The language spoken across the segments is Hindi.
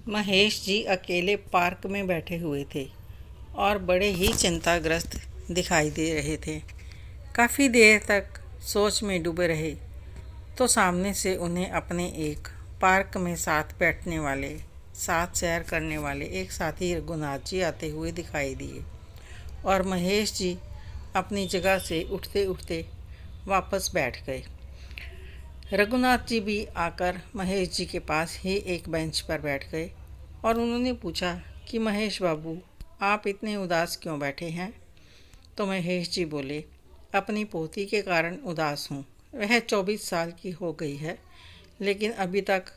महेश जी अकेले पार्क में बैठे हुए थे और बड़े ही चिंताग्रस्त दिखाई दे रहे थे। काफ़ी देर तक सोच में डूबे रहे तो सामने से उन्हें अपने एक पार्क में साथ बैठने वाले, साथ सैर करने वाले एक साथी रघुनाथ जी आते हुए दिखाई दिए और महेश जी अपनी जगह से उठते उठते वापस बैठ गए। रघुनाथ जी भी आकर महेश जी के पास ही एक बेंच पर बैठ गए और उन्होंने पूछा कि महेश बाबू, आप इतने उदास क्यों बैठे हैं? तो महेश जी बोले, अपनी पोती के कारण उदास हूँ। वह 24 साल की हो गई है, लेकिन अभी तक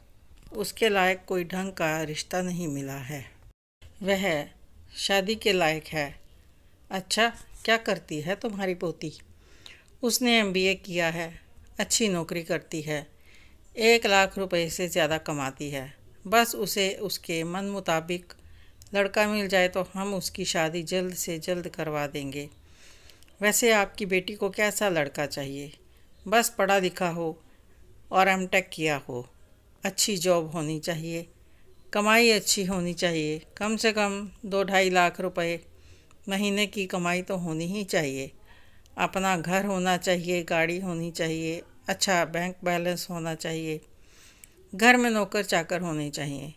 उसके लायक कोई ढंग का रिश्ता नहीं मिला है। वह शादी के लायक है। अच्छा, क्या करती है तुम्हारी पोती? उसने MBA किया है, अच्छी नौकरी करती है, 1 लाख रुपए से ज़्यादा कमाती है। बस उसे उसके मन मुताबिक लड़का मिल जाए तो हम उसकी शादी जल्द से जल्द करवा देंगे। वैसे आपकी बेटी को कैसा लड़का चाहिए? बस पढ़ा लिखा हो और M.Tech किया हो, अच्छी जॉब होनी चाहिए, कमाई अच्छी होनी चाहिए, कम से कम 2-2.5 लाख रुपए महीने की कमाई तो होनी ही चाहिए। अपना घर होना चाहिए, गाड़ी होनी चाहिए, अच्छा बैंक बैलेंस होना चाहिए, घर में नौकर चाकर होने चाहिए,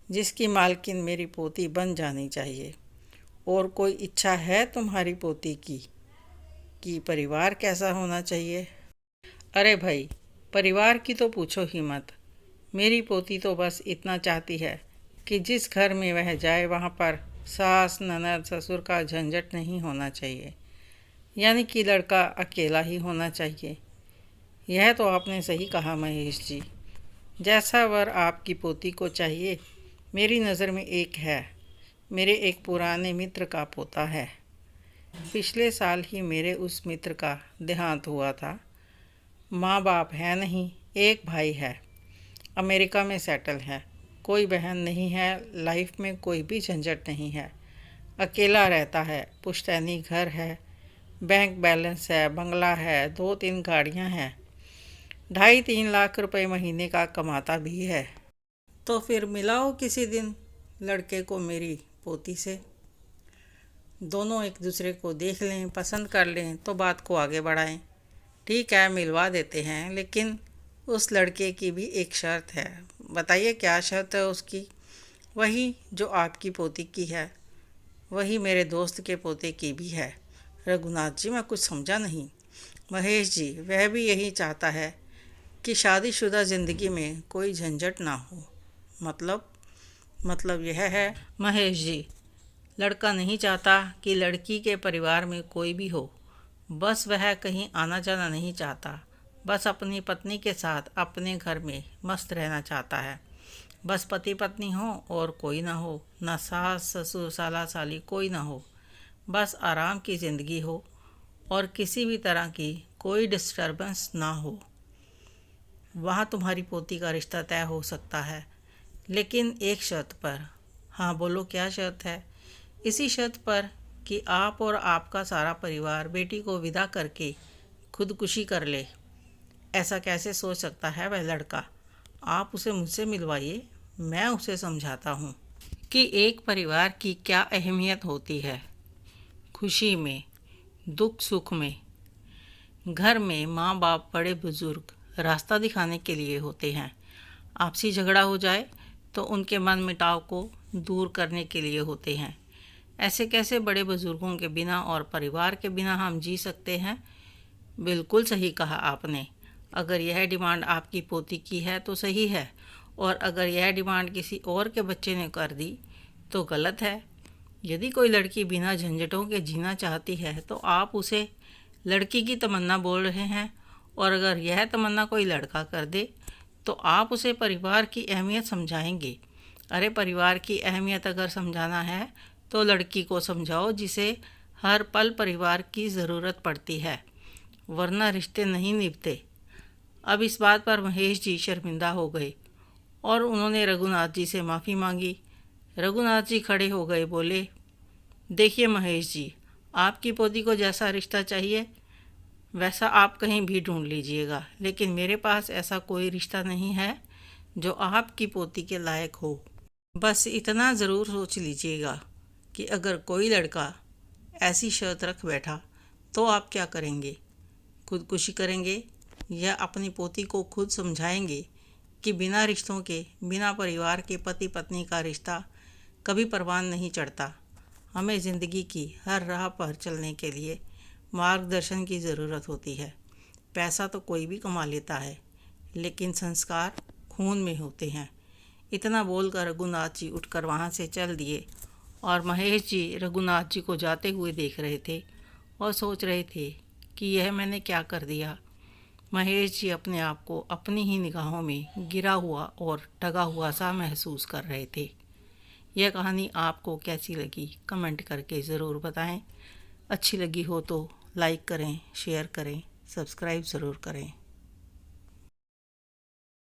जिसकी मालकिन मेरी पोती बन जानी चाहिए। और कोई इच्छा है तुम्हारी पोती की कि परिवार कैसा होना चाहिए? अरे भाई, परिवार की तो पूछो ही मत। मेरी पोती तो बस इतना चाहती है कि जिस घर में वह जाए वहाँ पर सास ननद ससुर का झंझट नहीं होना चाहिए, यानी कि लड़का अकेला ही होना चाहिए। यह तो आपने सही कहा महेश जी। जैसा वर आपकी पोती को चाहिए, मेरी नज़र में एक है। मेरे एक पुराने मित्र का पोता है। पिछले साल ही मेरे उस मित्र का देहांत हुआ था। माँ बाप है नहीं, एक भाई है, अमेरिका में सेटल है, कोई बहन नहीं है, लाइफ में कोई भी झंझट नहीं है, अकेला रहता है, पुश्तैनी घर है, बैंक बैलेंस है, बंगला है, 2-3 गाड़ियाँ हैं, 2.5-3 लाख रुपए महीने का कमाता भी है। तो फिर मिलाओ किसी दिन लड़के को मेरी पोती से। दोनों एक दूसरे को देख लें, पसंद कर लें तो बात को आगे बढ़ाएं। ठीक है, मिलवा देते हैं, लेकिन उस लड़के की भी एक शर्त है। बताइए क्या शर्त है उसकी? वही जो आपकी पोती की है, वही मेरे दोस्त के पोते की भी है। रघुनाथ जी, मैं कुछ समझा नहीं। महेश जी, वह भी यही चाहता है कि शादीशुदा ज़िंदगी में कोई झंझट ना हो। मतलब यह है महेश जी, लड़का नहीं चाहता कि लड़की के परिवार में कोई भी हो। बस वह कहीं आना जाना नहीं चाहता। बस अपनी पत्नी के साथ अपने घर में मस्त रहना चाहता है। बस पति पत्नी हो और कोई ना हो, ना सास ससुर साला साली कोई ना हो। बस आराम की ज़िंदगी हो और किसी भी तरह की कोई डिस्टर्बेंस ना हो। वहाँ तुम्हारी पोती का रिश्ता तय हो सकता है, लेकिन एक शर्त पर। हाँ बोलो, क्या शर्त है? इसी शर्त पर कि आप और आपका सारा परिवार बेटी को विदा करके खुदकुशी कर ले। ऐसा कैसे सोच सकता है वह लड़का? आप उसे मुझसे मिलवाइए, मैं उसे समझाता हूँ कि एक परिवार की क्या अहमियत होती है। खुशी में, दुख सुख में, घर में माँ बाप बड़े बुजुर्ग रास्ता दिखाने के लिए होते हैं। आपसी झगड़ा हो जाए तो उनके मन मुटाव को दूर करने के लिए होते हैं। ऐसे कैसे बड़े बुजुर्गों के बिना और परिवार के बिना हम जी सकते हैं? बिल्कुल सही कहा आपने। अगर यह डिमांड आपकी पोती की है तो सही है, और अगर यह डिमांड किसी और के बच्चे ने कर दी तो गलत है। यदि कोई लड़की बिना झंझटों के जीना चाहती है तो आप उसे लड़की की तमन्ना बोल रहे हैं, और अगर यह तमन्ना कोई लड़का कर दे तो आप उसे परिवार की अहमियत समझाएंगे। अरे, परिवार की अहमियत अगर समझाना है तो लड़की को समझाओ, जिसे हर पल परिवार की ज़रूरत पड़ती है, वरना रिश्ते नहीं निभते। अब इस बात पर महेश जी शर्मिंदा हो गए और उन्होंने रघुनाथ जी से माफ़ी मांगी। रघुनाथ जी खड़े हो गए, बोले, देखिए महेश जी, आपकी पोती को जैसा रिश्ता चाहिए वैसा आप कहीं भी ढूंढ लीजिएगा, लेकिन मेरे पास ऐसा कोई रिश्ता नहीं है जो आपकी पोती के लायक हो। बस इतना ज़रूर सोच लीजिएगा कि अगर कोई लड़का ऐसी शर्त रख बैठा तो आप क्या करेंगे? खुदकुशी करेंगे या अपनी पोती को खुद समझाएंगे कि बिना रिश्तों के, बिना परिवार के पति पत्नी का रिश्ता कभी परवान नहीं चढ़ता। हमें ज़िंदगी की हर राह पर चलने के लिए मार्गदर्शन की ज़रूरत होती है। पैसा तो कोई भी कमा लेता है, लेकिन संस्कार खून में होते हैं। इतना बोलकर रघुनाथ जी उठकर वहाँ से चल दिए और महेश जी रघुनाथ जी को जाते हुए देख रहे थे और सोच रहे थे कि यह मैंने क्या कर दिया। महेश जी अपने आप को अपनी ही निगाहों में गिरा हुआ और ठगा हुआ सा महसूस कर रहे थे। यह कहानी आपको कैसी लगी कमेंट करके ज़रूर बताएं। अच्छी लगी हो तो लाइक करें, शेयर करें, सब्सक्राइब ज़रूर करें।